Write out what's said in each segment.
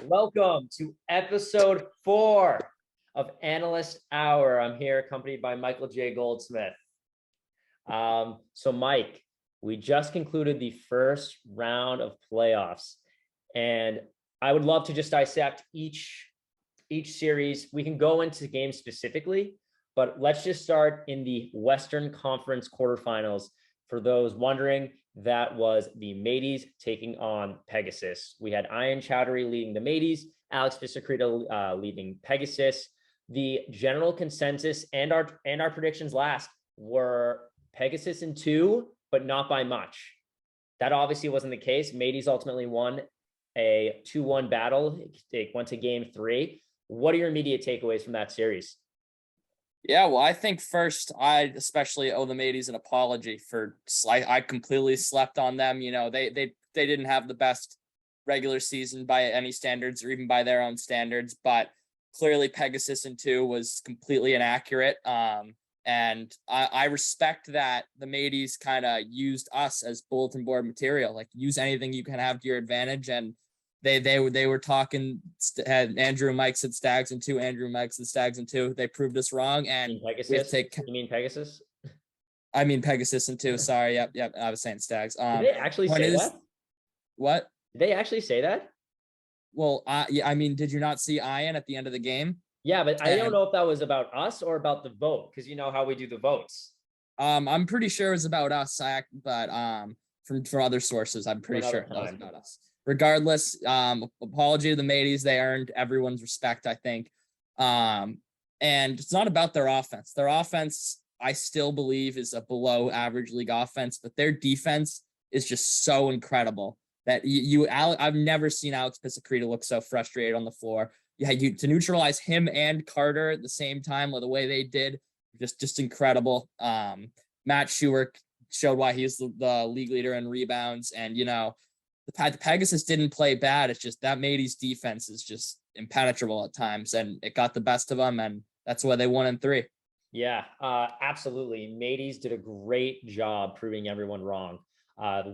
Welcome to episode 4 of Analyst Hour. I'm here accompanied by Michael J. Goldsmith. So Mike, we just concluded the first round of playoffs, and I would love to just dissect each series. We can go into games specifically, but let's just start in the Western Conference quarterfinals. For those wondering, that was the Mateys taking on Pegasus. We had Ian Chowdhury leading the Mateys, Alex Visacrita leading Pegasus. The general consensus and our predictions last were Pegasus in 2, but not by much. That obviously wasn't the case. Mateys ultimately won a 2-1 battle. It went to game 3. What are your immediate takeaways from that series? Yeah, well, I think first, I especially owe the Mateys an apology for I completely slept on them. You know, they didn't have the best regular season by any standards or even by their own standards, but clearly Pegasus in 2 was completely inaccurate. And I respect that the Mateys kind of used us as bulletin board material, like use anything you can have to your advantage. And they were talking, had Andrew and Mike said Stags in 2, Andrew and Mike said Stags in 2. They proved us wrong. And You mean Pegasus? I mean Pegasus in 2. Sorry. Yep. I was saying Stags. Did they actually say that? What? Did they actually say that? Well, yeah, I mean, did you not see Ian at the end of the game? Yeah, but I don't know if that was about us or about the vote, because you know how we do the votes. I'm pretty sure it was about us, but from other sources, I'm pretty sure it was about us. Regardless, apology to the Mateys. They earned everyone's respect, I think. And it's not about their offense. Their offense, I still believe, is a below average league offense, but their defense is just so incredible that I've never seen Alex Visacrita look so frustrated on the floor. Yeah, to neutralize him and Carter at the same time, the way they did, just incredible. Matt Schuwer showed why he's the league leader in rebounds, and the Pegasus didn't play bad. It's just that Mateys defense is just impenetrable at times, and it got the best of them, and that's why they won in 3. Yeah, absolutely. Mateys did a great job proving everyone wrong.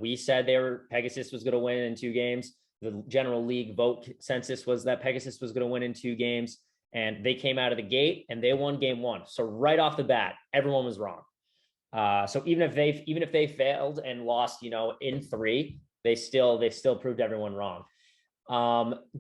We said Pegasus was going to win in 2 games. The general league vote consensus was that Pegasus was going to win in 2 games, and they came out of the gate and they won game 1. So right off the bat, everyone was wrong. So even if they failed and lost, in 3, they still proved everyone wrong.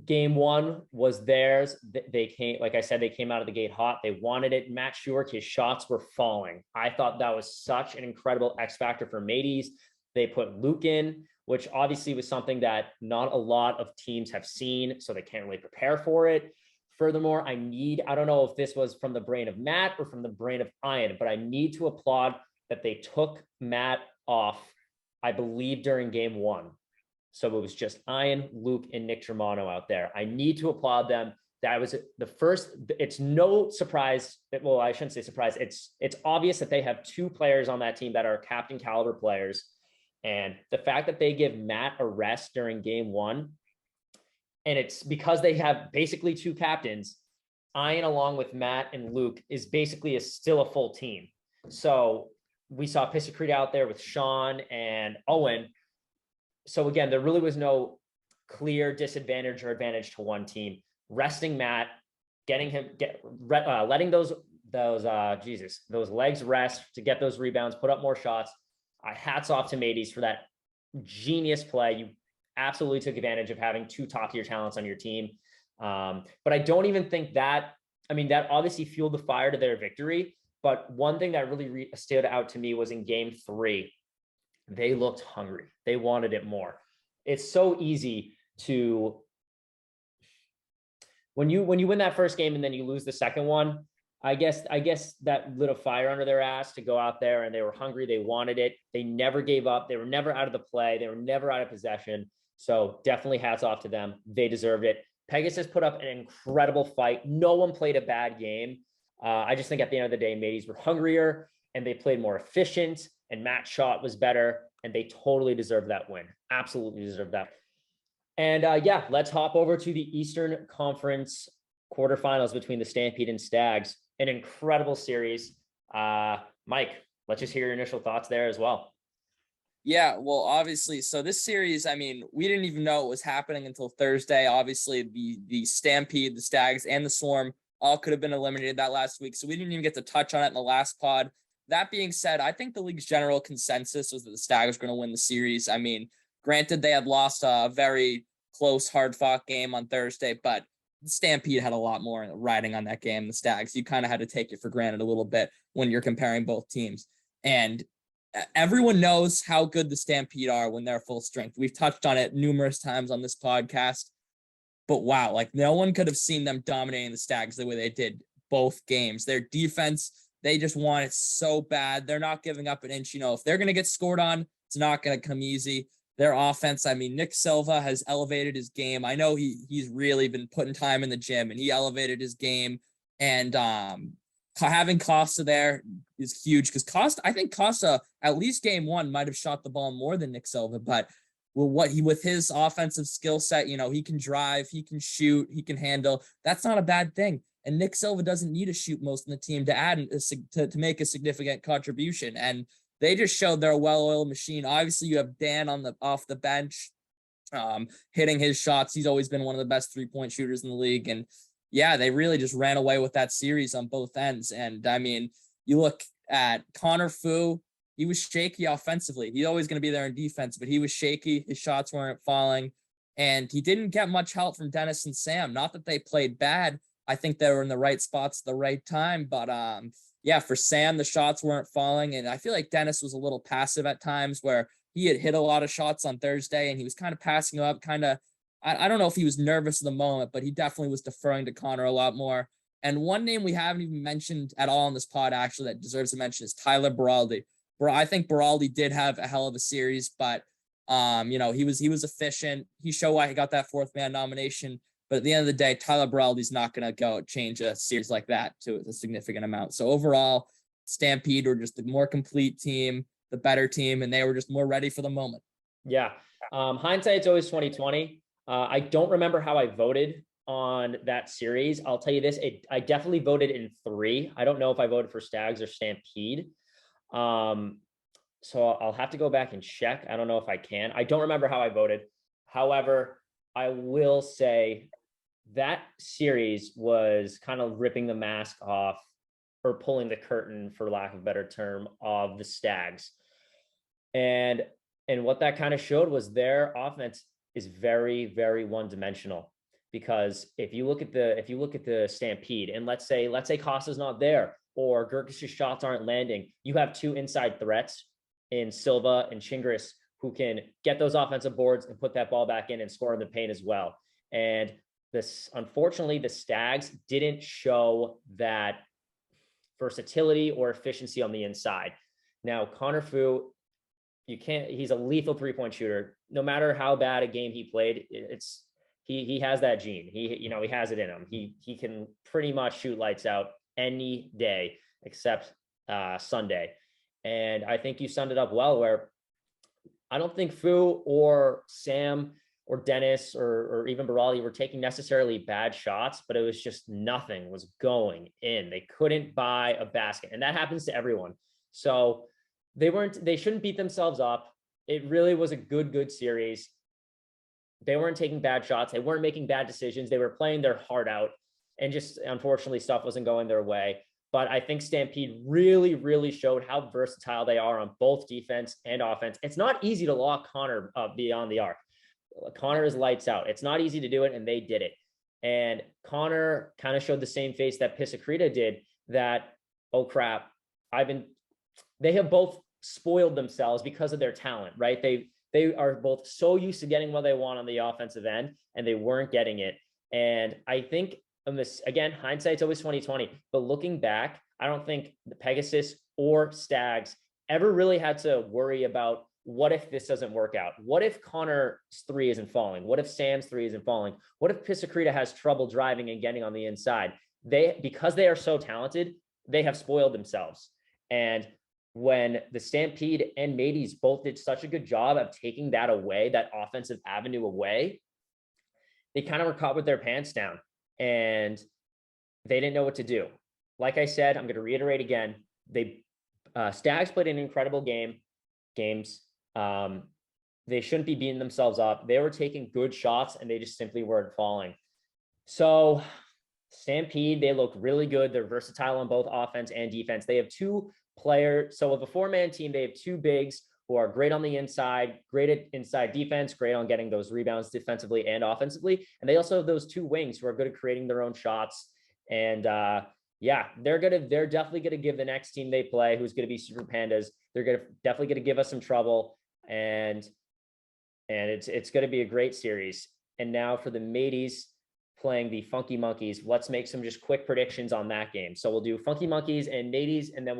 Game 1 was theirs. They came, like I said, they came out of the gate hot. They wanted it. Matt Schuwer, his shots were falling. I thought that was such an incredible X factor for Mateys. They put Luke in, which obviously was something that not a lot of teams have seen, so they can't really prepare for it. Furthermore, I don't know if this was from the brain of Matt or from the brain of Ian, but I need to applaud that they took Matt off, I believe, during game 1. So it was just Ian, Luke, and Nick Germano out there. I need to applaud them. That was the first. It's no surprise. Well, I shouldn't say surprise. It's obvious that they have 2 players on that team that are captain caliber players. And the fact that they give Matt a rest during game 1, and it's because they have basically 2 captains, Ian along with Matt and Luke is basically still a full team. So we saw Visacrita out there with Sean and Owen. So again, there really was no clear disadvantage or advantage to one team. Resting Matt, letting those legs rest to get those rebounds, put up more shots. Hats off to Mateys for that genius play. You absolutely took advantage of having 2 top-tier talents on your team. But I don't even think that obviously fueled the fire to their victory. But one thing that really stood out to me was in game 3, they looked hungry. They wanted it more. It's so easy to, when you win that first game and then you lose the second one, I guess that lit a fire under their ass to go out there, and they were hungry. They wanted it. They never gave up. They were never out of the play. They were never out of possession. So definitely hats off to them. They deserved it. Pegasus put up an incredible fight. No one played a bad game. I just think at the end of the day, Mateys were hungrier and they played more efficient, and Matt's shot was better, and they totally deserved that win. Absolutely deserved that. And let's hop over to the Eastern Conference quarterfinals between the Stampede and Stags. An incredible series. Mike, let's just hear your initial thoughts there as well. Yeah, well, obviously, so this series, I mean, we didn't even know it was happening until Thursday. Obviously, the Stampede, the Stags, and the Swarm all could have been eliminated that last week, so we didn't even get to touch on it in the last pod. That being said, I think the league's general consensus was that the Stags were going to win the series. I mean, granted, they had lost a very close, hard-fought game on Thursday, but the Stampede had a lot more riding on that game. The Stags, you kind of had to take it for granted a little bit when you're comparing both teams. And everyone knows how good the Stampede are when they're full strength. We've touched on it numerous times on this podcast, but wow, like no one could have seen them dominating the Stags the way they did both games. Their defense, they just want it so bad. They're not giving up an inch. You know, if they're going to get scored on, it's not going to come easy. Their offense, I mean, Nick Silva has elevated his game. I know he's really been putting time in the gym, and he elevated his game. And having Costa there is huge because I think Costa at least game one might have shot the ball more than Nick Silva, but with his offensive skill set, you know, he can drive, he can shoot, he can handle. That's not a bad thing. And Nick Silva doesn't need to shoot most of the team to add to make a significant contribution. And they just showed they're a well-oiled machine. Obviously, you have Dan off the bench, hitting his shots. He's always been one of the best 3-point shooters in the league. And yeah, they really just ran away with that series on both ends. And I mean, you look at Connor Fu, he was shaky offensively. He's always going to be there in defense, but he was shaky. His shots weren't falling. And he didn't get much help from Dennis and Sam. Not that they played bad. I think they were in the right spots at the right time. But yeah, for Sam, the shots weren't falling. And I feel like Dennis was a little passive at times where he had hit a lot of shots on Thursday and he was kind of passing up, I don't know if he was nervous in the moment, but he definitely was deferring to Connor a lot more. And one name we haven't even mentioned at all in this pod, actually, that deserves a mention is Tyler Beraldi. I think Beraldi did have a hell of a series, but you know, he was efficient. He showed why he got that fourth man nomination. But at the end of the day, Tyler Beraldi's not going to go change a series like that to a significant amount. So overall, Stampede were just the more complete team, the better team, and they were just more ready for the moment. Yeah. Hindsight's always 2020. I don't remember how I voted on that series. I'll tell you this. I definitely voted in 3. I don't know if I voted for Stags or Stampede. So I'll have to go back and check. I don't know if I can. I don't remember how I voted. However, I will say that series was kind of ripping the mask off or pulling the curtain, for lack of a better term, of the Stags. And what that kind of showed was their offense is very, very one-dimensional. Because if you look at the Stampede, and let's say Costa's not there or Gurkish's shots aren't landing, you have 2 inside threats in Silva and Chingris who can get those offensive boards and put that ball back in and score in the paint as well. And unfortunately, the Stags didn't show that versatility or efficiency on the inside. Now, Connor Fu, he's a lethal 3-point shooter. No matter how bad a game he played, he has that gene. He has it in him. He can pretty much shoot lights out any day except Sunday. And I think you summed it up well, where I don't think Fu or Sam or Dennis or even Beraldi were taking necessarily bad shots, but it was just nothing was going in. They couldn't buy a basket, and that happens to everyone. So they shouldn't beat themselves up. It really was a good series. They weren't taking bad shots. They weren't making bad decisions. They were playing their heart out, and just unfortunately stuff wasn't going their way. But I think Stampede really, really showed how versatile they are on both defense and offense. It's not easy to lock Connor beyond the arc. Connor is lights out. It's not easy to do it, and they did it. And Connor kind of showed the same face that Pisacreta did, that, oh crap, they have both spoiled themselves because of their talent, right? They are both so used to getting what they want on the offensive end, and they weren't getting it. And I think, again, hindsight's always 2020, but looking back, I don't think the Pegasus or Stags ever really had to worry about, what if this doesn't work out? What if Connor's 3 isn't falling? What if Sam's 3 isn't falling? What if Pisacreta has trouble driving and getting on the inside? Because they are so talented, they have spoiled themselves. And when the Stampede and Mateys both did such a good job of taking that away, that offensive avenue away, they kind of were caught with their pants down, and they didn't know what to do. Like I said, I'm going to reiterate again, Stags played an incredible games. They shouldn't be beating themselves up. They were taking good shots and they just simply weren't falling. So Stampede, they look really good. They're versatile on both offense and defense. They have two players. So with a 4-man team, they have two bigs who are great on the inside, great at inside defense, great on getting those rebounds defensively and offensively. And they also have those two wings who are good at creating their own shots. And yeah, they're definitely gonna give the next team they play, who's gonna be Super Pandas, they're definitely gonna give us some trouble. And it's gonna be a great series. And now for the Mateys playing the Funky Monkeys, let's make some just quick predictions on that game. So we'll do Funky Monkeys and Mateys, and then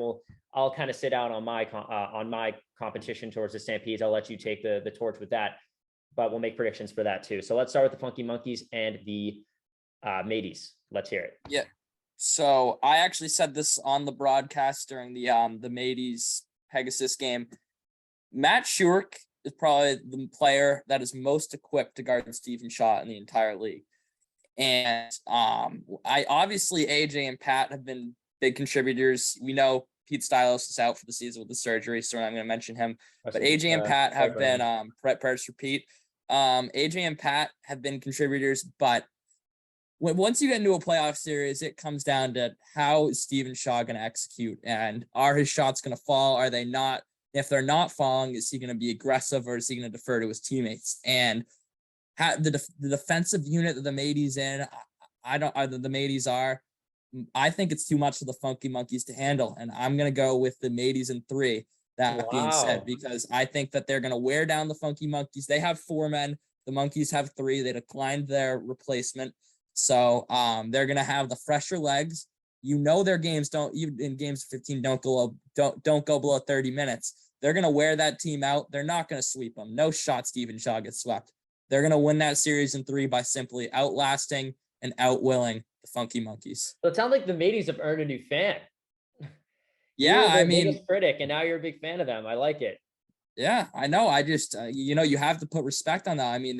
I'll kind of sit out on my competition towards the Stampedes. I'll let you take the torch with that, but we'll make predictions for that too. So let's start with the Funky Monkeys and the Mateys. Let's hear it. Yeah. So I actually said this on the broadcast during the Mateys Pegasus game. Matt Shurk is probably the player that is most equipped to guard Stephen Shaw in the entire league. And I obviously AJ and Pat have been big contributors. We know Pete Stylos is out for the season with the surgery, so I'm going to mention him. But AJ and Pat have been prayers for Pete. AJ and Pat have been contributors, but once you get into a playoff series, it comes down to how is Stephen Shaw going to execute, and are his shots going to fall? Are they not? If they're not falling, is he going to be aggressive or is he going to defer to his teammates? And the defensive unit that the Mateys in, the Mateys are. I think it's too much for the Funky Monkeys to handle, and I'm going to go with the Mateys in 3. That being said, because I think that they're going to wear down the Funky Monkeys. They have 4 men. The Monkeys have 3. They declined their replacement. So they're going to have the fresher legs. Their games don't, even in games 15, don't go below 30 minutes. They're going to wear that team out. They're not going to sweep them. No shot Stephen Shaw gets swept. They're going to win that series in 3 by simply outlasting and outwilling the Funky Monkeys. So it sounds like the Mateys have earned a new fan. Yeah, I mean, biggest critic, and now you're a big fan of them. I like it. Yeah, I know. I just, you have to put respect on that. I mean,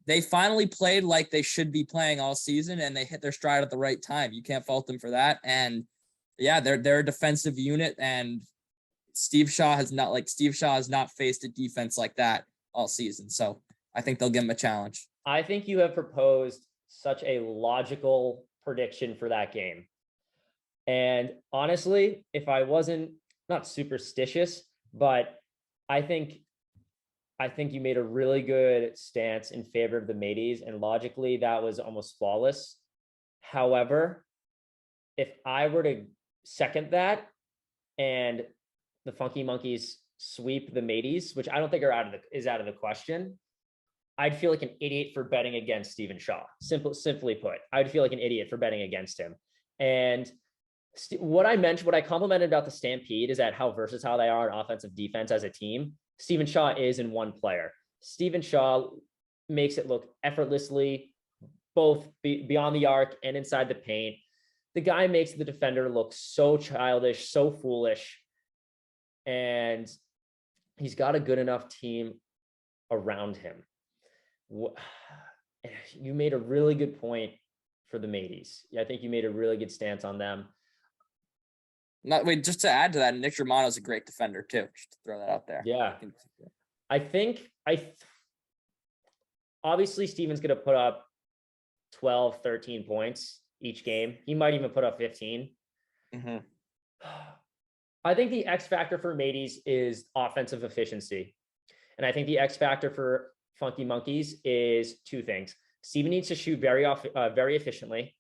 they finally played like they should be playing all season, and they hit their stride at the right time. You can't fault them for that. And yeah, they're a defensive unit, and Steve Shaw has not faced a defense like that all season. So I think they'll give him a challenge. I think you have proposed such a logical prediction for that game. And honestly, if I wasn't not superstitious, but I think you made a really good stance in favor of the Mateys, and logically that was almost flawless. However, if I were to second that and the Funky Monkeys sweep the Mateys, which I don't think is out of the question, I'd feel like an idiot for betting against Stephen Shaw. Simply put, I'd feel like an idiot for betting against him. And what I complimented about the Stampede is that how versatile they are in offensive defense as a team. Stephen Shaw is in one player. Stephen Shaw makes it look effortlessly, both beyond the arc and inside the paint. The guy makes the defender look so childish, so foolish. And he's got a good enough team around him. You made a really good point for the Mateys. Yeah, I think you made a really good stance on them. Just to add to that, Nick Germano is a great defender too. Just to throw that out there. Yeah. Obviously Steven's going to put up 12, 13 points each game. He might even put up 15. Mm-hmm. I think the X factor for Mateys is offensive efficiency. And I think the X factor for Funky Monkeys is 2 things. Steven needs to shoot very efficiently.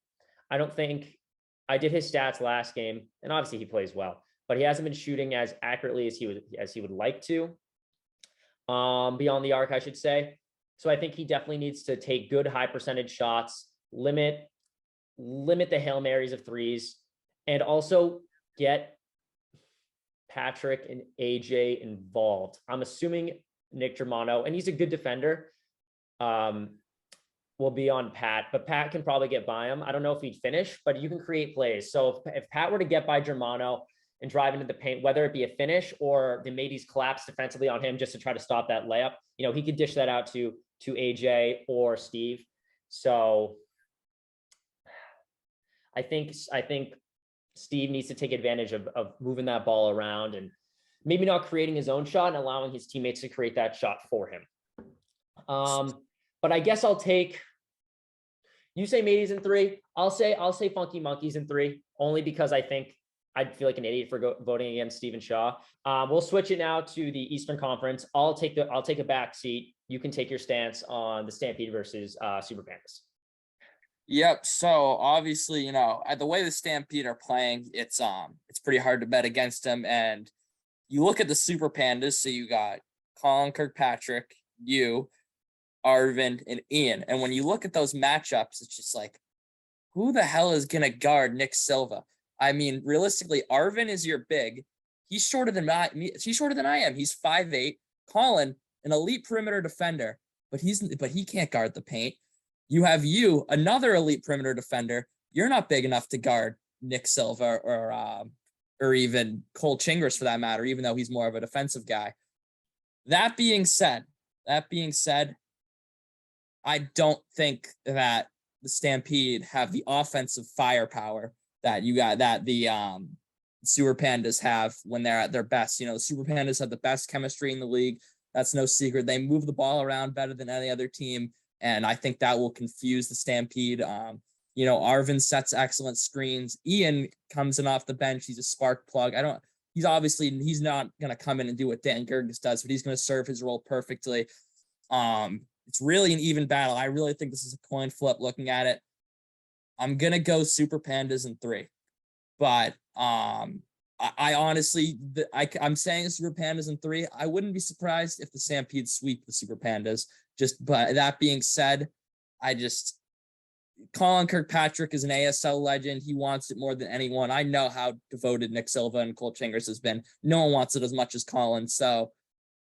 I did his stats last game, and obviously he plays well, but he hasn't been shooting as accurately as he would like to, beyond the arc, I should say. So I think he definitely needs to take good high percentage shots, limit the Hail Marys of threes, and also get Patrick and AJ involved. I'm assuming Nick Germano, and he's a good defender, will be on Pat, but Pat can probably get by him. I don't know if he'd finish, but you can create plays. So if Pat were to get by Germano and drive into the paint, whether it be a finish or the Mateys collapse defensively on him just to try to stop that layup, he could dish that out to AJ or Steve. So I think Steve needs to take advantage of moving that ball around and maybe not creating his own shot and allowing his teammates to create that shot for him. But I guess I'll take, you say Mateys in 3. I'll say Funky Monkeys in 3, only because I think I'd feel like an idiot for voting against Stephen Shaw. We'll switch it now to the Eastern Conference. I'll take a back seat. You can take your stance on the Stampede versus Super Pandas. Yep. So obviously, the way the Stampede are playing, it's pretty hard to bet against them. And you look at the Super Pandas. So you got Colin Kirkpatrick, you, Arvind, and Ian. And when you look at those matchups, it's just like, who the hell is gonna guard Nick Silva? I mean, realistically, Arvind is your big. He's shorter than I am. He's 5'8". Colin, an elite perimeter defender, but he can't guard the paint. You have another elite perimeter defender. You're not big enough to guard Nick Silva or even Cole Chingers for that matter, even though he's more of a defensive guy. That being said, I don't think that the Stampede have the offensive firepower that the Super Pandas have when they're at their best. The Super Pandas have the best chemistry in the league. That's no secret. They move the ball around better than any other team. And I think that will confuse the Stampede. Arvind sets excellent screens. Ian comes in off the bench. He's a spark plug. He's not going to come in and do what Dan Gerges does, but he's going to serve his role perfectly. It's really an even battle. I really think this is a coin flip looking at it. I'm going to go Super Pandas in 3. But I honestly, I'm saying Super Pandas in 3. I wouldn't be surprised if the Stampede sweep the Super Pandas. But that being said, Colin Kirkpatrick is an ASL legend. He wants it more than anyone. I know how devoted Nick Silva and Cole Chingers has been. No one wants it as much as Colin. So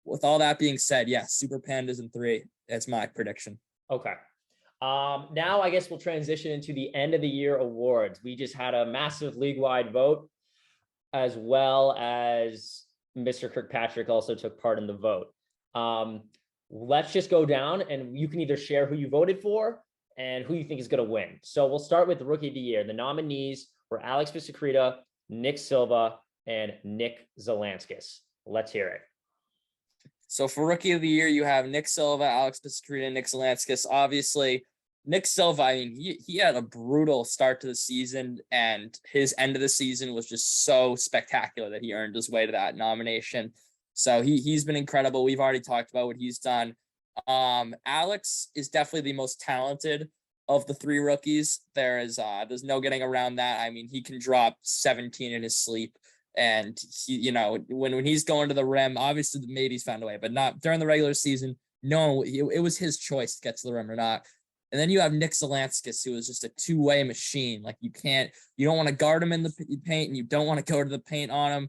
with all that being said, yes, Super Pandas in 3. That's my prediction. Okay. Now I guess we'll transition into the end of the year awards. We just had a massive league-wide vote, as well as Mr. Kirkpatrick also took part in the vote. Let's just go down and you can either share who you voted for and who you think is going to win. So we'll start with the Rookie of the Year. The nominees were Alex Pisacreta, Nick Silva, and Nick Zelanskis. Let's hear it. So for Rookie of the Year, you have Nick Silva, Alex Pisacreta, and Nick Zelanskis. Obviously, Nick Silva, I mean, he had a brutal start to the season, and his end of the season was just so spectacular that he earned his way to that nomination. So he's been incredible. We've already talked about what he's done. Alex is definitely the most talented of the 3 rookies. There's no getting around that. I mean, he can drop 17 in his sleep. And he, when he's going to the rim, obviously the Mateys found a way, but not during the regular season. No, it was his choice to get to the rim or not. And then you have Nick Zelanskis, who is just a two-way machine. Like you don't want to guard him in the paint, and you don't want to go to the paint on him.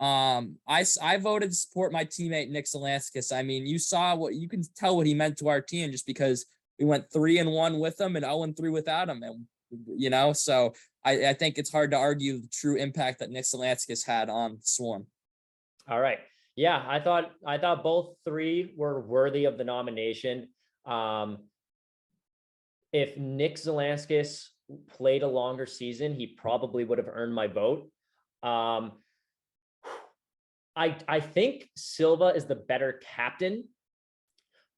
I voted to support my teammate Nick Zelanskis. I mean, you can tell what he meant to our team just because we went 3-1 with him and 0-3 without him, and so I think it's hard to argue the true impact that Nick Zelanskis had on Swarm. All right, yeah, I thought both 3 were worthy of the nomination. If Nick Zelanskis played a longer season, he probably would have earned my vote. I think Silva is the better captain,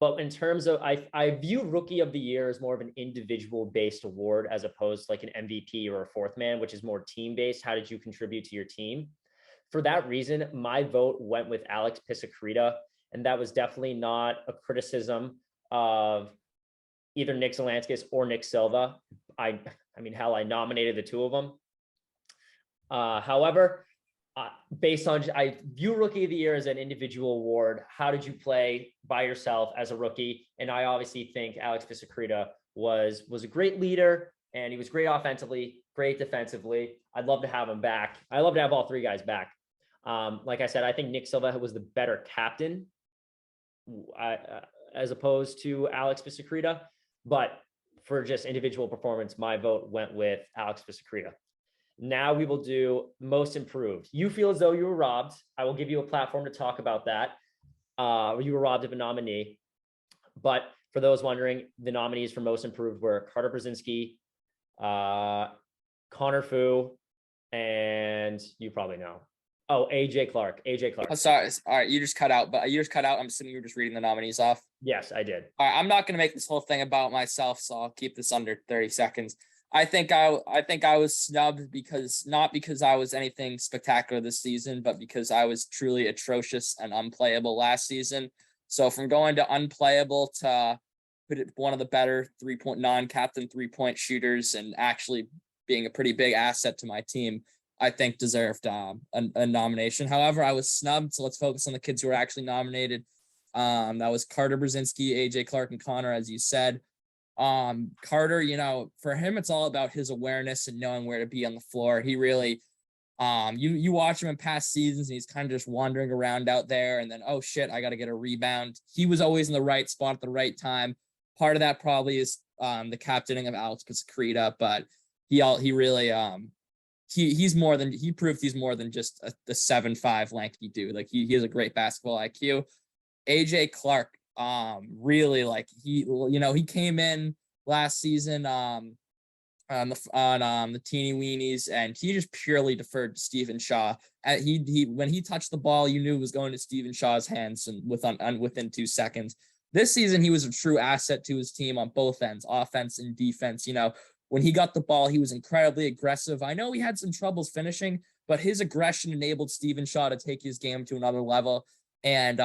but in terms of, I view Rookie of the Year as more of an individual-based award as opposed to like an MVP or a fourth man, which is more team-based. How did you contribute to your team? For that reason, my vote went with Alex Pisacreta, and that was definitely not a criticism of either Nick Zelanskis or Nick Silva. I mean, hell, I nominated the 2 of them. However, based on, I view Rookie of the Year as an individual award. How did you play by yourself as a rookie? And I obviously think Alex Pisacreta was a great leader, and he was great offensively, great defensively. I'd love to have him back. I'd love to have all 3 guys back. Like I said, I think Nick Silva was the better captain as opposed to Alex Pisacreta. But for just individual performance, my vote went with Alex Pisacreta. Now we will do most improved. You feel as though you were robbed. I will give you a platform to talk about that. You were robbed of a nominee. But for those wondering, the nominees for most improved were Carter Brzezinski, Connor Fu, and you probably know. Oh, AJ Clark. AJ Clark. Oh, sorry. All right, you just cut out, but you just cut out. I'm assuming you're just reading the nominees off. Yes, I did. All right, I'm not gonna make this whole thing about myself, so I'll keep this under 30 seconds. I think I was snubbed because not because I was anything spectacular this season, but because I was truly atrocious and unplayable last season. So from going to unplayable to one of the better 3-point non-captain 3-point shooters and actually being a pretty big asset to my team, I think deserved a nomination. However, I was snubbed, so let's focus on the kids who were actually nominated. That was Carter Brzezinski, AJ Clark, and Connor, as you said. Carter, for him, it's all about his awareness and knowing where to be on the floor. He really, you watch him in past seasons and he's kind of just wandering around out there and then, oh shit, I got to get a rebound. He was always in the right spot at the right time. Part of that probably is the captaining of Alex Pascrita, but he really he proved he's more than just a 7'5" lanky dude. Like he has a great basketball IQ. AJ Clark, really like he came in last season on the teeny weenies and he just purely deferred to Stephen Shaw. He when he touched the ball, you knew it was going to Stephen Shaw's hands and within 2 seconds. This season, he was a true asset to his team on both ends, offense and defense. When he got the ball, he was incredibly aggressive. I know he had some troubles finishing, but his aggression enabled Stephen Shaw to take his game to another level. And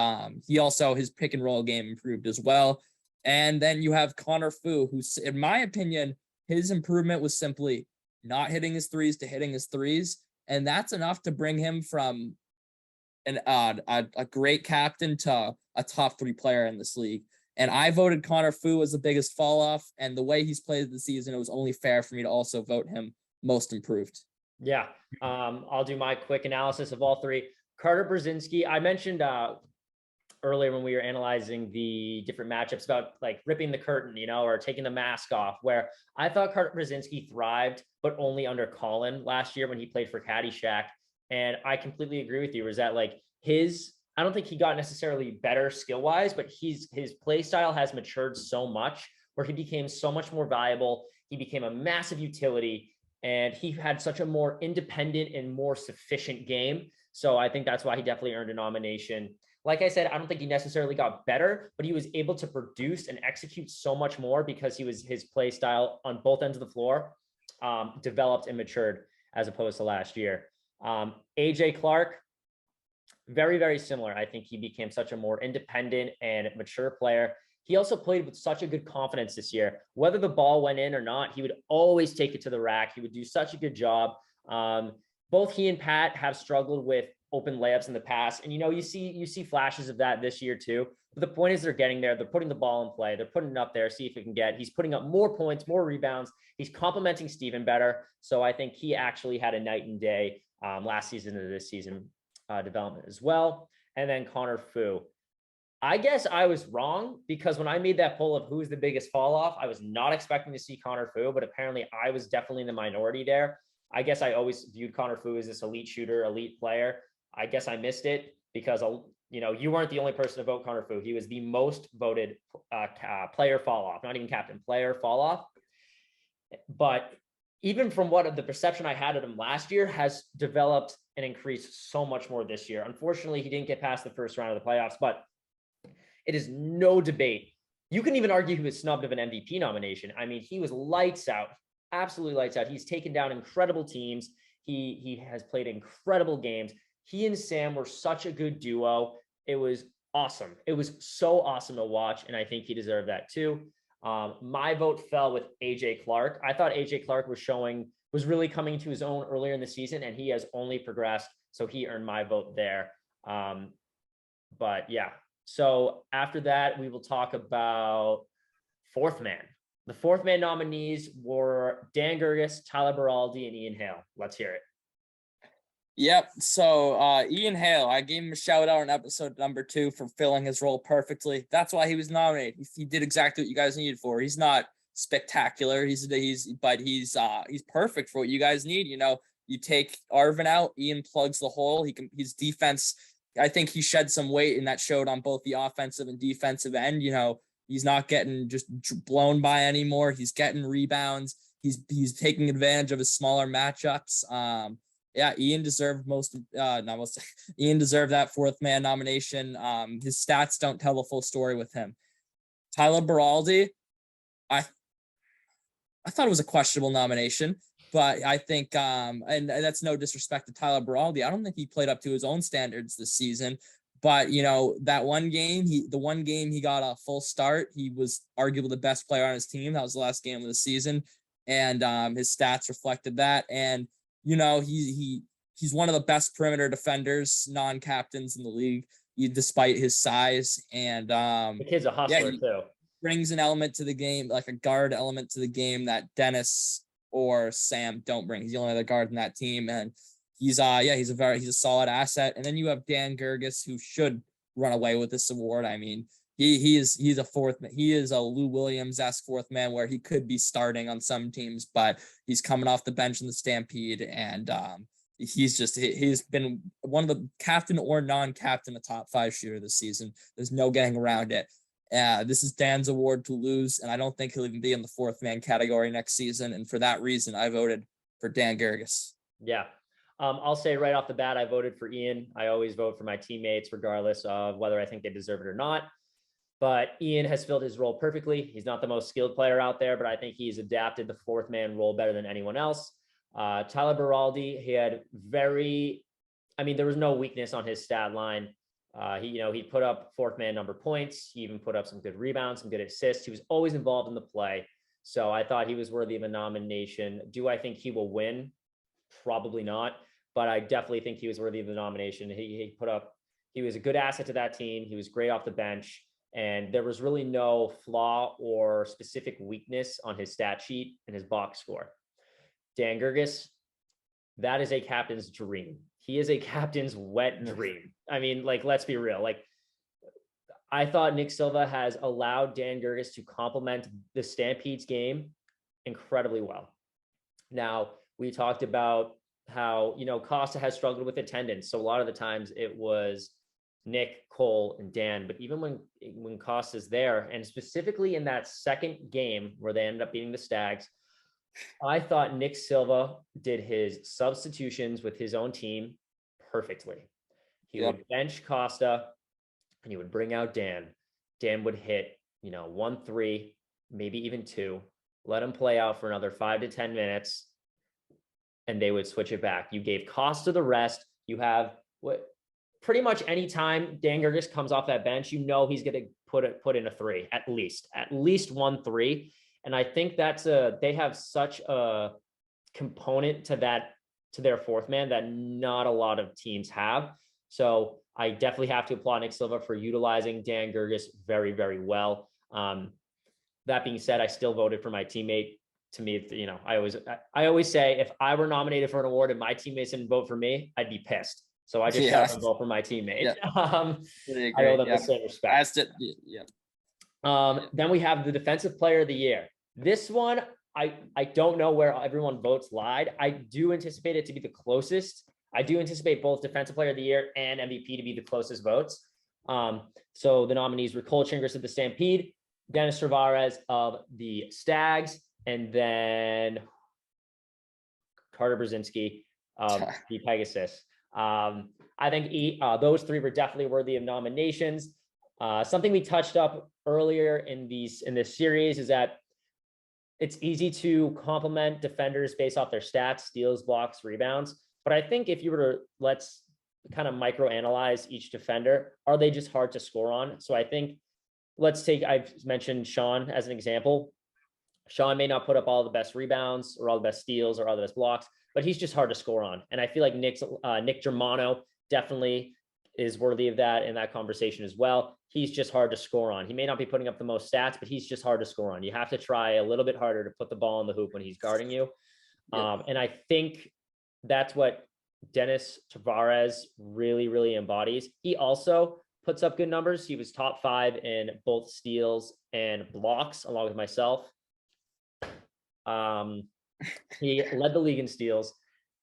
he also, his pick and roll game improved as well. And then you have Connor Fu, who, in my opinion, his improvement was simply not hitting his threes to hitting his threes. And that's enough to bring him from a great captain to a top 3 player in this league. And I voted Connor Fu as the biggest fall off. And the way he's played this season, it was only fair for me to also vote him most improved. Yeah. I'll do my quick analysis of all 3. Carter Brzezinski, I mentioned earlier when we were analyzing the different matchups about like ripping the curtain, or taking the mask off, where I thought Carter Brzezinski thrived, but only under Colin last year when he played for Caddyshack. And I completely agree with you. Is that like I don't think he got necessarily better skill-wise, but his play style has matured so much where he became so much more valuable. He became a massive utility and he had such a more independent and more sufficient game. So I think that's why he definitely earned a nomination. Like I said, I don't think he necessarily got better, but he was able to produce and execute so much more because his play style on both ends of the floor developed and matured as opposed to last year. AJ Clark, very, very similar. I think he became such a more independent and mature player. He also played with such a good confidence this year. Whether the ball went in or not, he would always take it to the rack. He would do such a good job. Both he and Pat have struggled with open layups in the past. And, you see flashes of that this year too. But the point is they're getting there. They're putting the ball in play. They're putting it up there, see if it can get. He's putting up more points, more rebounds. He's complimenting Steven better. So I think he actually had a night and day last season and this season development as well. And then Connor Fu. I guess I was wrong because when I made that poll of who's the biggest fall off, I was not expecting to see Connor Fu, but apparently I was definitely in the minority there. I guess I always viewed Connor Fu as this elite shooter, elite player. I guess I missed it because, you weren't the only person to vote Connor Fu. He was the most voted player fall off, not even captain, player fall off. But even from what the perception I had of him last year has developed and increased so much more this year. Unfortunately, he didn't get past the first round of the playoffs, but it is no debate. You can even argue he was snubbed of an MVP nomination. I mean, he was lights out, absolutely lights out. He's taken down incredible teams. He has played incredible games. He and Sam were such a good duo. It was awesome. It was so awesome to watch, and I think he deserved that too. My vote fell with AJ Clark. I thought AJ Clark was really coming to his own earlier in the season, and he has only progressed. So he earned my vote there. But yeah. So after that, we will talk about fourth man. The fourth man nominees were Dan Gerges, Tyler Beraldi, and Ian Hale. Let's hear it. Yep. So Ian Hale, I gave him a shout out in episode number 2 for filling his role perfectly. That's why he was nominated. He did exactly what you guys needed for. He's not spectacular. He's perfect for what you guys need. You take Arvin out, Ian plugs the hole. His defense, I think he shed some weight, and that showed on both the offensive and defensive end. He's not getting just blown by anymore. He's getting rebounds. He's taking advantage of his smaller matchups. Yeah, Ian deserved not most. Ian deserved that fourth man nomination. His stats don't tell the full story with him. Tyler Beraldi, I thought it was a questionable nomination, but I think and that's no disrespect to Tyler Beraldi. I don't think he played up to his own standards this season. But that one game, he got a full start. He was arguably the best player on his team. That was the last game of the season, and his stats reflected that. And he's one of the best perimeter defenders, non-captains in the league, despite his size. And the kid's a hustler too. Brings an element to the game, like a guard element to the game that Dennis or Sam don't bring. He's the only other guard in that team, and he's a solid asset. And then you have Dan Gerges, who should run away with this award. I mean, he's a fourth man. He is a Lou Williams-esque fourth man where he could be starting on some teams, but he's coming off the bench in the Stampede, and he's been one of the captain or non-captain, a top 5 shooter this season. There's no getting around it. This is Dan's award to lose, and I don't think he'll even be in the fourth man category next season. And for that reason, I voted for Dan Gerges. Yeah. I'll say right off the bat, I voted for Ian. I always vote for my teammates, regardless of whether I think they deserve it or not. But Ian has filled his role perfectly. He's not the most skilled player out there, but I think he's adapted the fourth man role better than anyone else. Tyler Beraldi, there was no weakness on his stat line. He put up fourth man number points. He even put up some good rebounds, some good assists. He was always involved in the play. So I thought he was worthy of a nomination. Do I think he will win? Probably not, but I definitely think he was worthy of the nomination. He was a good asset to that team. He was great off the bench, and there was really no flaw or specific weakness on his stat sheet and his box score. Dan Gerges, that is a captain's dream. He is a captain's wet dream. I mean, let's be real. I thought Nick Silva has allowed Dan Gerges to complement the Stampede's game incredibly well. Now, we talked about how, Costa has struggled with attendance. So a lot of the times it was Nick, Cole, and Dan. But even when Costa's there, and specifically in that second game where they ended up beating the Stags, I thought Nick Silva did his substitutions with his own team perfectly. He would bench Costa and he would bring out Dan. Dan would hit, 1-3, maybe even 2, let him play out for another 5 to 10 minutes, and they would switch it back. You gave Costa the rest. You have pretty much any time Dan Gerges comes off that bench, he's going to put in a 3, at least 1-3. And I think they have such a component to their fourth man that not a lot of teams have. So I definitely have to applaud Nick Silva for utilizing Dan Gerges very, very well. That being said, I still voted for my teammate. To me, I always say if I were nominated for an award and my teammates didn't vote for me, I'd be pissed. So I just have to vote for my teammate. Yeah. I owe them the same respect. Then we have the defensive player of the year. This one, I don't know where everyone votes lied. I do anticipate it to be the closest. I do anticipate both defensive player of the year and MVP to be the closest votes. So the nominees were Cole Chingris of the Stampede, Dennis Tavares of the Stags, and then Carter Brzezinski of the Pegasus. I think those 3 were definitely worthy of nominations. Something we touched up earlier in this series is that it's easy to compliment defenders based off their stats, steals, blocks, rebounds. But I think if you were to let's kind of microanalyze each defender, are they just hard to score on? So I think I've mentioned Sean as an example. Sean may not put up all the best rebounds or all the best steals or all the best blocks, but he's just hard to score on. And I feel like Nick Germano definitely is worthy of that in that conversation as well. He's just hard to score on. He may not be putting up the most stats, but he's just hard to score on. You have to try a little bit harder to put the ball in the hoop when he's guarding you. And I think that's what Dennis Tavares really, really embodies. He also puts up good numbers. He was top 5 in both steals and blocks, along with myself. He led the league in steals,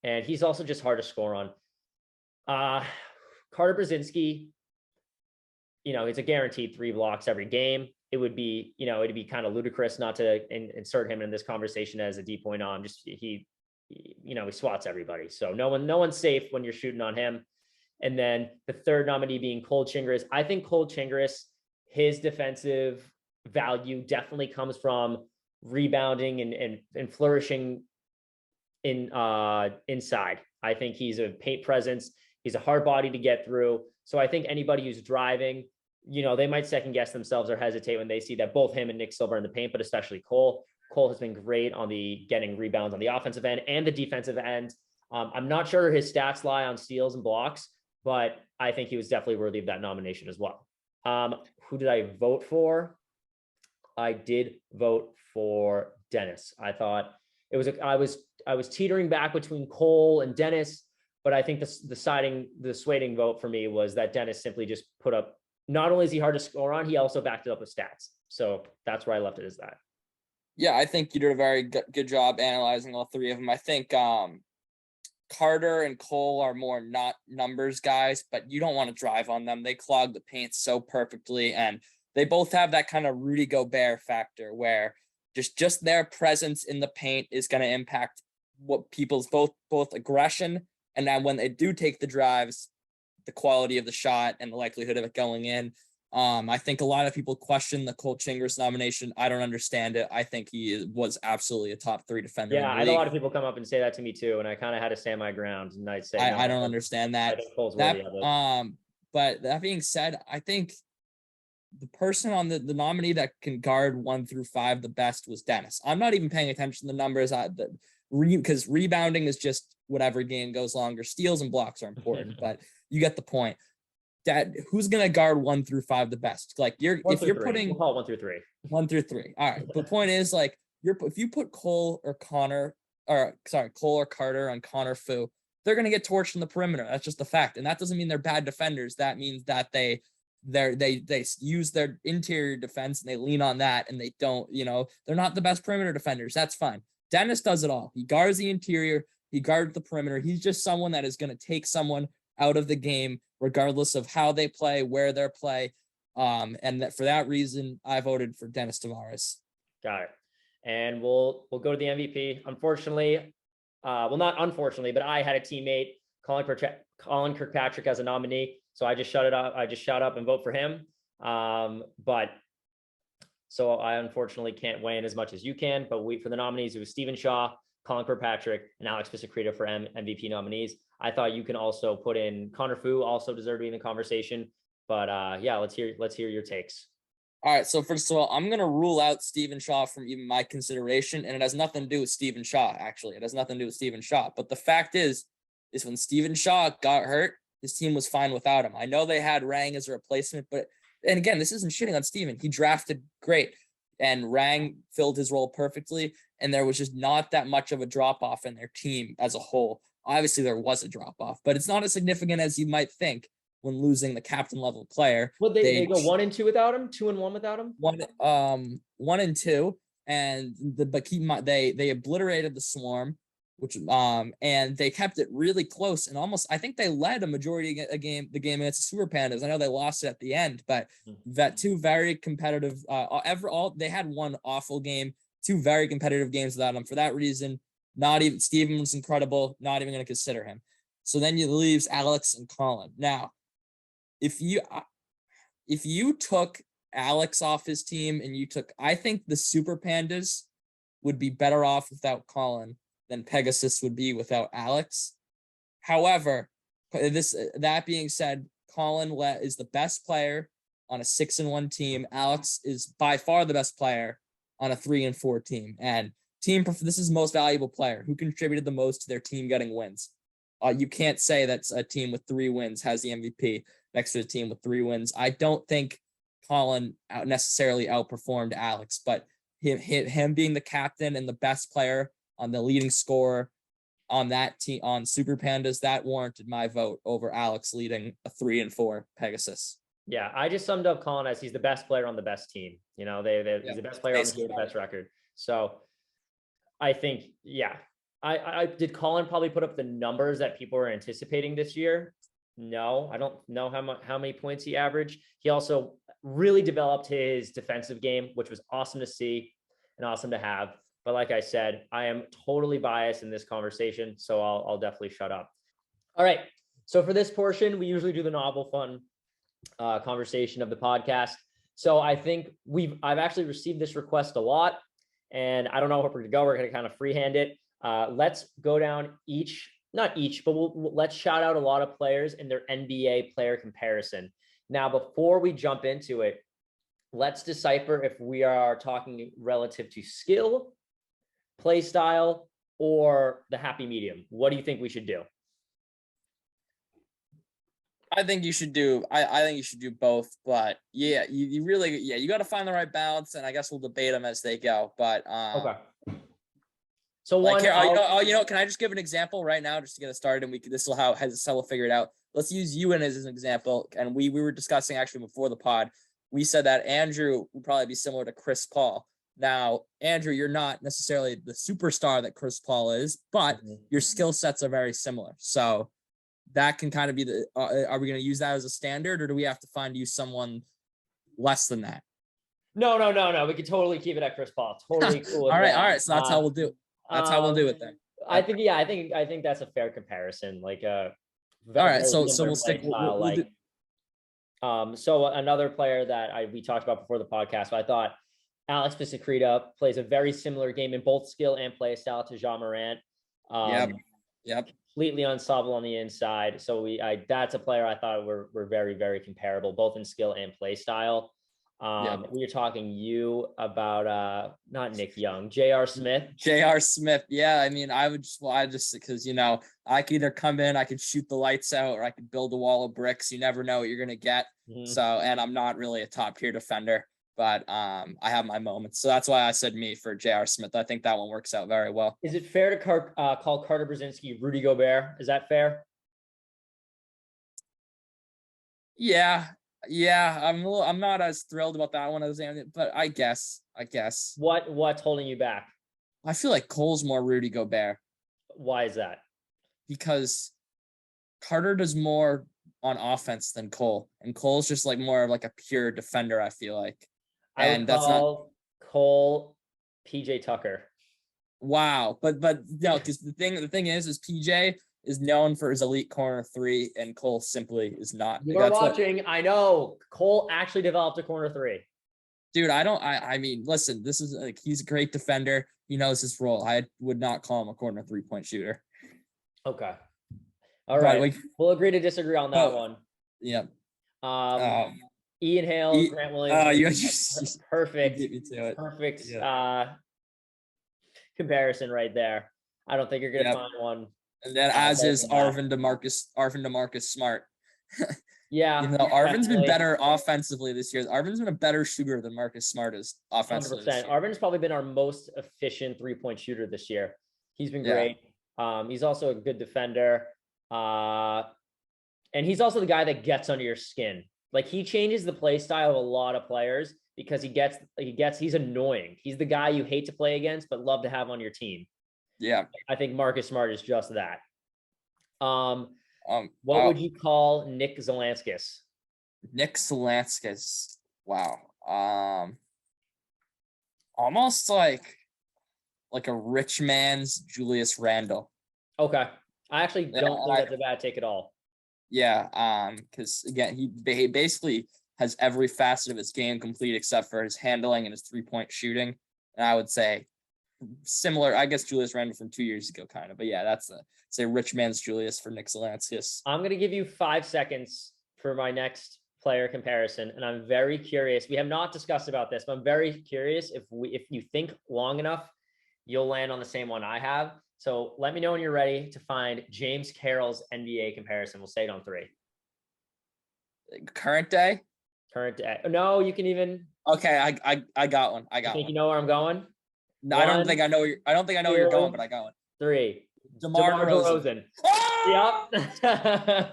and he's also just hard to score on. Carter Brzezinski, it's a guaranteed 3 blocks every game. It'd be kind of ludicrous not to insert him in this conversation as a D point on. he swats everybody. So no one's safe when you're shooting on him. And then the third nominee being Cole Chingris. I think Cole Chingris, his defensive value definitely comes from rebounding and flourishing inside. I think he's a paint presence. He's a hard body to get through. So I think anybody who's driving, they might second guess themselves or hesitate when they see that both him and Nick Silver in the paint, but especially Cole. Cole has been great on the getting rebounds on the offensive end and the defensive end. I'm not sure his stats lie on steals and blocks, but I think he was definitely worthy of that nomination as well. Who did I vote for? I did vote for Dennis. I thought I was teetering back between Cole and Dennis, but I think the swaying vote for me was that Dennis simply just put up, not only is he hard to score on, he also backed it up with stats. So that's where I left it, as that. Yeah, I think you did a very good job analyzing all three of them. I think Carter and Cole are more not numbers guys, but you don't want to drive on them. They clog the paint so perfectly, and they both have that kind of Rudy Gobert factor where just their presence in the paint is going to impact what people's both aggression, and then when they do take the drives, the quality of the shot and the likelihood of it going in. I think a lot of people question the Cole Chingris nomination. I don't understand it. I think he was absolutely a top 3 defender. Yeah, I had a lot of people come up and say that to me too, and I kind of had to stand my ground and I'd say I don't understand that. I think Cole's worthy of it. But that being said, I think the person on the nominee that can guard 1 through 5 the best was Dennis. I'm not even paying attention to the numbers because rebounding is just whatever game goes longer. Steals and blocks are important, but you get the point. That who's gonna guard 1 through 5 the best? Like you're putting, we'll call it 1 through 3. 1 through 3. All right. The point is, like, if you put Cole or Carter on Connor Fu, they're gonna get torched in the perimeter. That's just the fact. And that doesn't mean they're bad defenders. That means that they use their interior defense and they lean on that, and they don't, they're not the best perimeter defenders. That's fine. Dennis does it all. He guards the interior, he guards the perimeter. He's just someone that is going to take someone out of the game, regardless of how they play, where they play. And that for that reason, I voted for Dennis Tavares. Got it. And we'll go to the MVP. Unfortunately, not unfortunately, but I had a teammate, Colin Kirkpatrick, as a nominee. So I just shut up and vote for him. But so I unfortunately can't weigh in as much as you can. But for the nominees, it was Stephen Shaw, Colin Kirkpatrick, and Alex Pisacreta for MVP nominees. I thought you can also put in Connor Fu, also deserved to be in the conversation. But yeah, let's hear your takes. All right. So first of all, I'm going to rule out Stephen Shaw from even my consideration. And it has nothing to do with Stephen Shaw, actually. It has nothing to do with Stephen Shaw. But the fact is when Stephen Shaw got hurt, his team was fine without him. I know they had Rang as a replacement, and again, this isn't shitting on Stephen. He drafted great, and Rang filled his role perfectly. And there was just not that much of a drop-off in their team as a whole. Obviously, there was a drop-off, but it's not as significant as you might think when losing the captain level player. Well, they go 1 and 2 without him, 2 and 1 without him. 1 and 2, and they obliterated the Swarm, which and they kept it really close, and almost I think they led a majority of the game against the Super Pandas. I know they lost it at the end, but that 2 very competitive. They had 1 awful game, 2 very competitive games without him. For that reason, not even Steven was incredible. Not even going to consider him. So then you leaves Alex and Colin. Now, if you took Alex off his team and I think the Super Pandas would be better off without Colin than Pegasus would be without Alex. However, that being said, Colin is the best player on a 6-1 team. Alex is by far the best player on a 3-4 team. And this is the most valuable player who contributed the most to their team getting wins. You can't say that a team with 3 wins has the MVP next to a team with 3 wins. I don't think Colin necessarily outperformed Alex, but him being the captain and the best player on the leading scorer on that team on Super Pandas, that warranted my vote over Alex leading a 3-4 Pegasus. Yeah, I just summed up Colin as he's the best player on the best team. He's the best player on the team with the best record. So I think, yeah. I did Colin probably put up the numbers that people were anticipating this year? No, I don't know how many points he averaged. He also really developed his defensive game, which was awesome to see and awesome to have. But like I said, I am totally biased in this conversation, so I'll definitely shut up. All right. So for this portion, we usually do the novel fun conversation of the podcast. So I think I've actually received this request a lot, and I don't know where we're going to go. We're going to kind of freehand it. Let's go down not each, but let's shout out a lot of players in their NBA player comparison. Now, before we jump into it, let's decipher if we are talking relative to skill, play style, or the happy medium. What do you think we should do? I think you should do. I think you should do both. But yeah, you really you got to find the right balance, and I guess we'll debate them as they go. But okay. So one, can I just give an example right now just to get us started, and this will how we'll figure it out. Let's use Ewan as an example, and we were discussing actually before the pod. We said that Andrew would probably be similar to Chris Paul. Now, Andrew, you're not necessarily the superstar that Chris Paul is, but your skill sets are very similar. So that can kind of be are we going to use that as a standard, or do we have to find you someone less than that? No. We could totally keep it at Chris Paul. Totally cool. All right. So that's how we'll do it. That's how we'll do it then. I think that's a fair comparison. Like all right. So we'll stick. So another player that we talked about before the podcast, I thought Alex Pisacreta plays a very similar game in both skill and play style to Ja Morant. Yep. Completely unstoppable on the inside. So that's a player I thought were very, very comparable, both in skill and play style. We were talking about not Nick Young, J.R. Smith. J.R. Smith. Yeah. I mean, I just because, I could either come in, I could shoot the lights out, or I could build a wall of bricks. You never know what you're going to get. So, and I'm not really a top tier defender, but I have my moments. So that's why I said me for J.R. Smith. I think that one works out very well. Is it fair to call Carter Brzezinski Rudy Gobert? Is that fair? Yeah. I'm not as thrilled about that one as Andy, but I guess. What's holding you back? I feel like Cole's more Rudy Gobert. Why is that? Because Carter does more on offense than Cole, and Cole's just like more of like a pure defender, I feel like. And that's not Cole, PJ Tucker. Wow, but no, because the thing is PJ is known for his elite corner three, and Cole simply is not. You're watching. I know Cole actually developed a corner three. Dude, I mean, listen, this is like, he's a great defender. He knows his role. I would not call him a corner 3-point shooter. Okay. All right. We'll agree to disagree on that one. Yep. Ian Hale, Grant Williams. Perfect. Beat me to it. Perfect. Comparison right there. I don't think you're gonna find one. And then as is Arvin DeMarcus Smart. Yeah. Even though Arvin's been better offensively this year. Arvin's been a better shooter than Marcus Smart is offensively. 100%. Arvin's probably been our most efficient 3-point shooter this year. He's been great. He's also a good defender. And he's also the guy that gets under your skin. Like, he changes the play style of a lot of players because he's annoying. He's the guy you hate to play against, but love to have on your team. Yeah. I think Marcus Smart is just that. What would you call Nick Zelanskis? Nick Zelanskis. Wow. Almost like a rich man's Julius Randle. Okay. I actually don't think that's a bad take at all. Yeah. Because again, he basically has every facet of his game complete except for his handling and his 3-point shooting. And I would say similar, I guess, Julius Randle from 2 years ago, kind of. But yeah, that's a rich man's Julius for Nick Zelanskis. I'm going to give you 5 seconds for my next player comparison. And I'm very curious. We have not discussed about this, but I'm very curious if you think long enough, you'll land on the same one I have. So let me know when you're ready to find James Carroll's NBA comparison. We'll say it on 3. Current day? Current day. No, you can even. Okay, I got one. I think you know where I'm going? No, I don't think I know where you're going, but I got one. 3. DeMar DeRozan. Oh! Yep.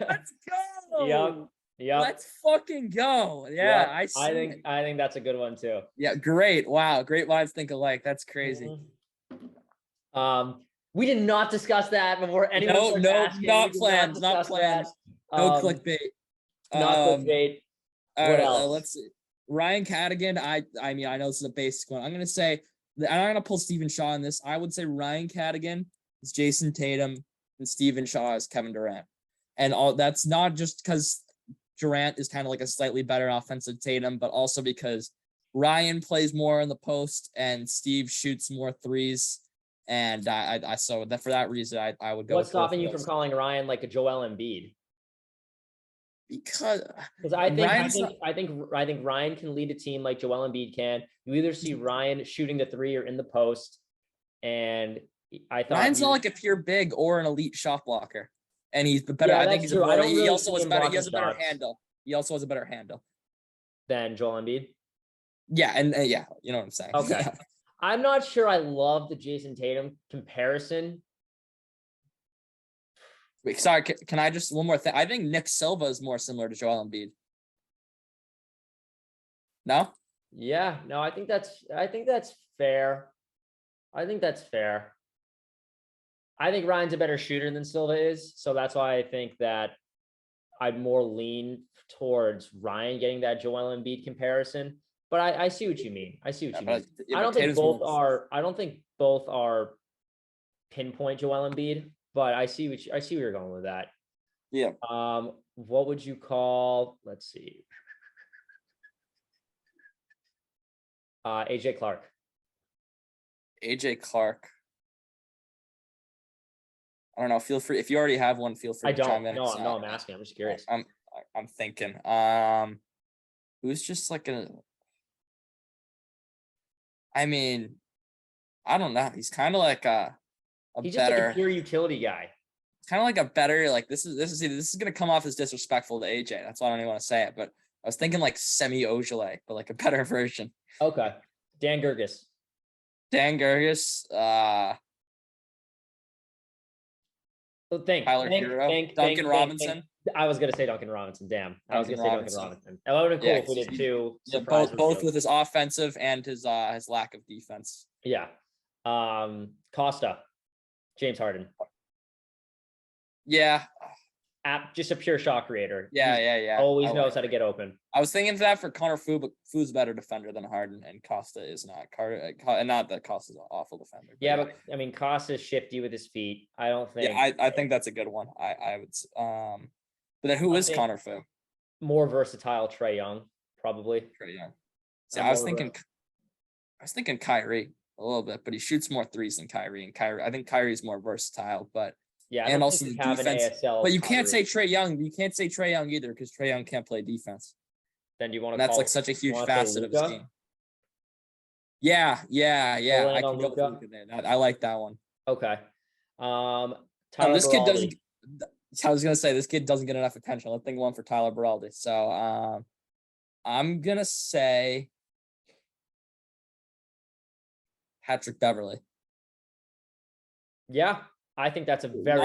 Let's go. Yep. Let's fucking go. Yeah, yep. I think that's a good one too. Yeah, great. Wow, great minds think alike. That's crazy. We did not discuss that before anyone. Not planned. No clickbait. Not clickbait. What else? Let's see. Ryan Cadigan. I mean, I know this is a basic one. I'm gonna say I'm not gonna pull Stephen Shaw in this. I would say Ryan Cadigan is Jason Tatum and Stephen Shaw is Kevin Durant. And all that's not just because Durant is kind of like a slightly better offensive Tatum, but also because Ryan plays more in the post and Steve shoots more threes. And I so that for that reason, I would go. What's stopping you from calling Ryan like a Joel Embiid? Because I think Ryan can lead a team like Joel Embiid can. You either see Ryan shooting the three or in the post, and I thought Ryan's not like a pure big or an elite shot blocker, and he's better. Yeah, I think he's a better. He also was better. He has a better shots handle. He also has a better handle than Joel Embiid. Yeah, and yeah, you know what I'm saying. Okay. Yeah. I'm not sure I love the Jason Tatum comparison. Wait, sorry, can I just one more thing? I think Nick Silva is more similar to Joel Embiid. No? Yeah, no, I think that's fair. I think that's fair. I think Ryan's a better shooter than Silva is, so that's why I think that I'd more lean towards Ryan getting that Joel Embiid comparison. But I see what you mean. I see what you mean. I don't think both are. I don't think both are pinpoint Joel Embiid. But I see where you're going with that. Yeah. What would you call? Let's see. AJ Clark. AJ Clark. I don't know. Feel free if you already have one. Feel free. I don't. No, I'm asking. I'm just curious. I'm thinking. Who's just like a. I mean, I don't know. He's kind of like he's better, just like a pure utility guy. Kind of like a better, like this is gonna come off as disrespectful to AJ. That's why I don't even want to say it, but I was thinking like Semi Ojeleye, but like a better version. Okay. Dan Gerges. Duncan Robinson. I was gonna say Duncan Robinson. Damn, I was gonna say Duncan Robinson. That would have been cool if we did two. Yeah, both with his offensive and his lack of defense. Yeah. Costa, James Harden. Yeah. Just a pure shot creator. Yeah. Always knows how to get open. I was thinking that for Connor Fu, but Fu's a better defender than Harden, and Costa is not. And not that Costa's an awful defender. But I mean, Costa's shifty with his feet. I don't think. Yeah, I think that's a good one. I would. But then who is Connor Fu? More versatile, Trae Young, probably. Trae Young. See, I was thinking Kyrie a little bit, but he shoots more threes than Kyrie. And I think Kyrie's more versatile, but. Yeah, and also the defense. ASL but you can't say Trae Young. You can't say Trae Young either because Trae Young can't play defense. Then do you want to? That's like such a huge facet of his game. Yeah. I can go with Luka there. I like that one. Okay. This kid doesn't. I was gonna say this kid doesn't get enough attention. Let's think one for Tyler Beraldi. So I'm gonna say Patrick Beverly. Yeah. I think that's a very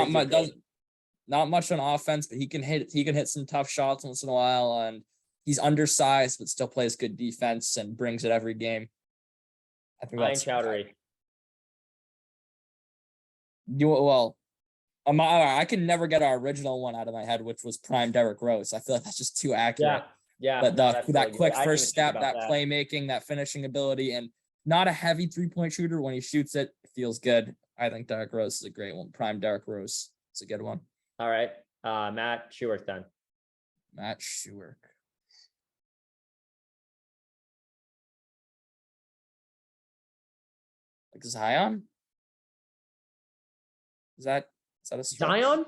not much on offense, but he can hit some tough shots once in a while, and he's undersized but still plays good defense and brings it every game. I think that's Chowdhury. I can never get our original one out of my head, which was prime Derrick Rose. I feel like that's just too accurate. Yeah. But that quick first step, that playmaking, that finishing ability, and not a heavy 3-point shooter. When he shoots it, it feels good. I think Derrick Rose is a great one. Prime Derrick Rose is a good one. All right. Matt Schuerk then. Matt Schuerk. Like Zion? Is that a stretch? Zion?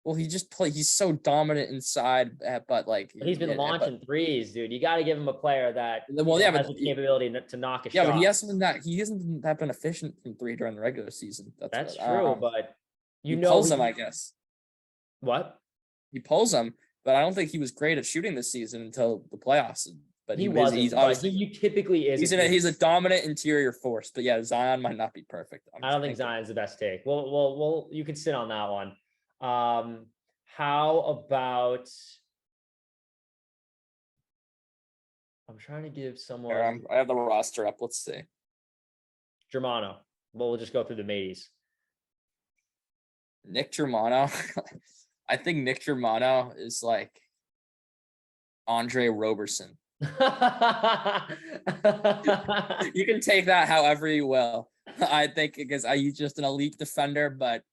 Well, he's so dominant inside, but like he's been launching threes, dude. You got to give him a player that has the capability to knock a shot. Yeah, but he hasn't been efficient from three during the regular season. That's true, but he pulls them, I guess. What? He pulls them, but I don't think he was great at shooting this season until the playoffs. But he typically is. He's a dominant interior force, but yeah, Zion might not be perfect. I don't think Zion's the best take. Well, you can sit on that one. How about? I'm trying to give someone. I have the roster up. Let's see. Germano. Well, we'll just go through the mateys. Nick Germano. I think Nick Germano is like Andre Roberson You can take that however you will. I think because he's just an elite defender, but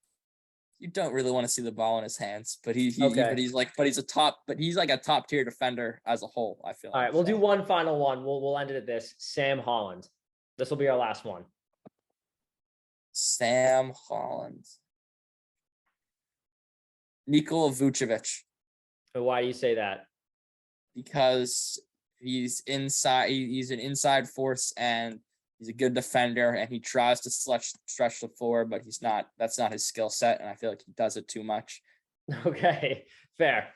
you don't really want to see the ball in his hands. But he's like a top tier defender as a whole, I feel. All right, we'll do one final one. We'll end it at this. Sam Holland. This will be our last one. Sam Holland. Nikola Vucevic. Why do you say that? Because he's inside. He's an inside force, and he's a good defender, and he tries to stretch the floor, but he's not. That's not his skill set, and I feel like he does it too much. Okay, fair.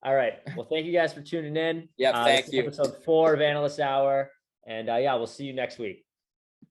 All right. Well, thank you guys for tuning in. Yep, thank you. Episode 4 of Analyst Hour, and yeah, we'll see you next week.